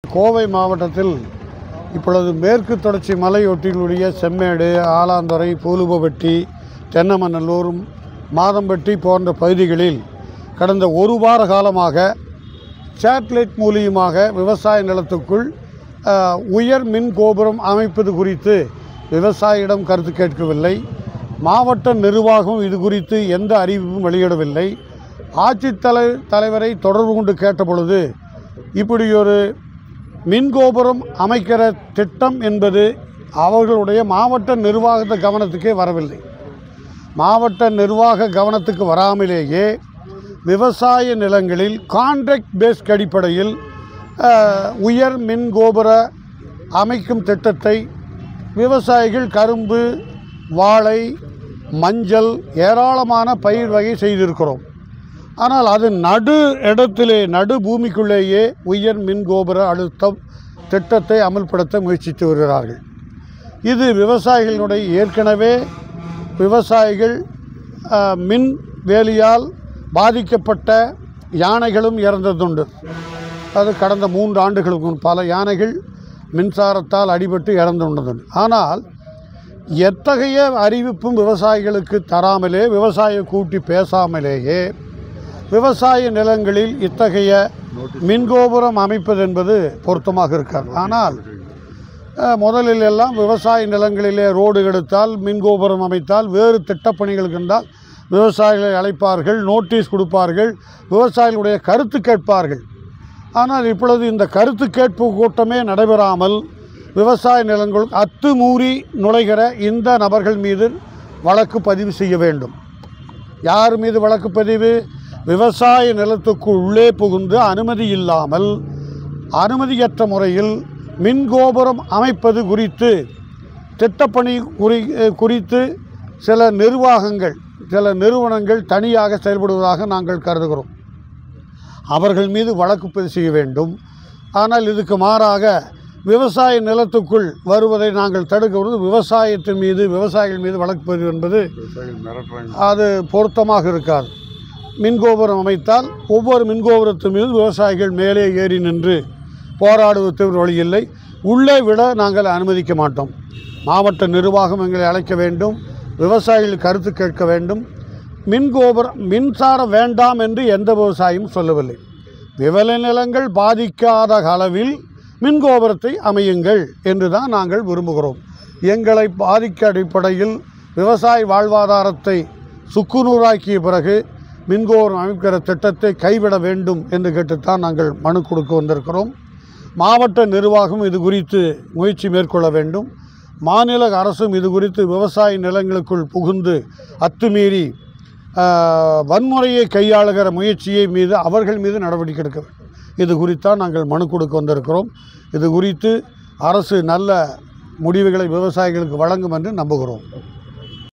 கோவை மாவட்டத்தில் இப்பொழுது மேற்கு தொடர்ச்சி மலையொட்டியுடைய செம்மேடு, ஆலாந்துறை, பூலுபவெட்டி, தென்னமநல்லூர், மாதம்பட்டி போன்ற பகுதிகளில் கடந்த ஒரு வார காலமாக சேட்டலைட் மூலியமாக விவசாய நிலத்துக்குள் உயர் மின் கோபுரம் அமைப்பது குறித்து விவசாயியிடம் கருத்து கேட்கவில்லை. மாவட்ட நிர்வாகம் இது குறித்து எந்த அறிவிப்பும் வெளியிடவில்லை. ஆட்சித்தலைவரை தொடர்பு கொண்டு கேட்டபொழுது இப்படி ஒரு மின்கோபுரம் அமைக்கிற திட்டம் என்பது அவர்களுடைய மாவட்ட நிர்வாகத்தை கவனத்துக்கே வரவில்லை. மாவட்ட நிர்வாக கவனத்துக்கு வராமலேயே விவசாய நிலங்களில் கான்ட்ராக்ட் பேஸ்ட் அடிப்படையில் உயர் மின் கோபுர அமைக்கும் திட்டத்தை விவசாயிகள் கரும்பு, வாழை, மஞ்சள் ஏராளமான பயிர் வகை செய்திருக்கிறோம். ஆனால் அது நடு பூமிக்குள்ளேயே உயர் மின் கோபுர அழுத்தம் திட்டத்தை அமல்படுத்த முயற்சித்து வருகிறார்கள். இது விவசாயிகளுடைய ஏற்கனவே விவசாயிகள் மின் வேலியால் பாதிக்கப்பட்ட யானைகளும் இறந்ததுண்டு. அது கடந்த 3 ஆண்டுகளுக்கு பல யானைகள் மின்சாரத்தால் அடிபட்டு இறந்துள்ளது. ஆனால் எத்தகைய அறிவிப்பும் விவசாயிகளுக்கு தராமலே, விவசாய கூட்டி பேசாமலேயே விவசாய நிலங்களில் இத்தகைய மின்கோபுரம் அமைப்பது என்பது பொருத்தமாக இருக்காது. ஆனால் முதலில் எல்லாம் விவசாய நிலங்களிலே ரோடு எடுத்தால், மின்கோபுரம் அமைத்தால், வேறு திட்டப்பணிகளுக்கு இருந்தால் விவசாயிகளை அழைப்பார்கள், நோட்டீஸ் கொடுப்பார்கள், விவசாயிகளுடைய கருத்து கேட்பார்கள். ஆனால் இப்பொழுது இந்த கருத்து கேட்பு கூட்டமே நடைபெறாமல் விவசாய நிலங்களுக்கு அத்துமீறி நுழைகிற இந்த நபர்கள் மீது வழக்கு பதிவு செய்ய வேண்டும். யார் மீது வழக்கு பதிவு? விவசாய நிலத்துக்கு உள்ளே புகுந்து அனுமதி இல்லாமல், அனுமதியற்ற முறையில் மின்கோபுரம் அமைப்பது குறித்து திட்டப்பணி குறித்து சில நிறுவனங்கள் தனியாக செயல்படுவதாக நாங்கள் கருதுகிறோம். அவர்கள் மீது வழக்கு பதிவு செய்ய வேண்டும். ஆனால் இதுக்கு மாறாக விவசாய நிலத்துக்குள் வருவதை நாங்கள் தடுக்கிறது விவசாயிகள் மீது வழக்கு பதிவு என்பது அது பொருத்தமாக இருக்காது. மின்கோபுரம் அமைத்தால் ஒவ்வொரு மின்கோபுரத்தின் மீது விவசாயிகள் மேலே ஏறி நின்று போராடுவது வழியில்லை. உள்ளே விட நாங்கள் அனுமதிக்க மாட்டோம். மாவட்ட நிர்வாகம் எங்களை அழைக்க வேண்டும், விவசாயிகள் கருத்து கேட்க வேண்டும். மின்சாரம் வேண்டாம் என்று எந்த விவசாயியும் சொல்லவில்லை. விளைநிலங்கள் பாதிக்காத அளவில் மின்கோபுரத்தை அமையுங்கள் என்று தான் நாங்கள் விரும்புகிறோம். எங்களை பாதிக்க அடிப்படையில் விவசாய வாழ்வாதாரத்தை சுக்குநூறாக்கிய பிறகு மின்கோபுரம் அமைக்கிற திட்டத்தை கைவிட வேண்டும் என்று கேட்டுத்தான் நாங்கள் மனு கொடுக்க வந்திருக்கிறோம். மாவட்ட நிர்வாகம் இது குறித்து முயற்சி மேற்கொள்ள வேண்டும். மாநில அரசும் இது குறித்து விவசாய நிலங்களுக்குள் புகுந்து அத்துமீறி வன்முறையை கையாளுகிற முயற்சியை மீது அவர்கள் மீது நடவடிக்கை எடுக்க வேண்டும். இது குறித்தான் நாங்கள் மனு கொடுக்க வந்திருக்கிறோம். இது குறித்து அரசு நல்ல முடிவுகளை விவசாயிகளுக்கு வழங்கும் என்று நம்புகிறோம்.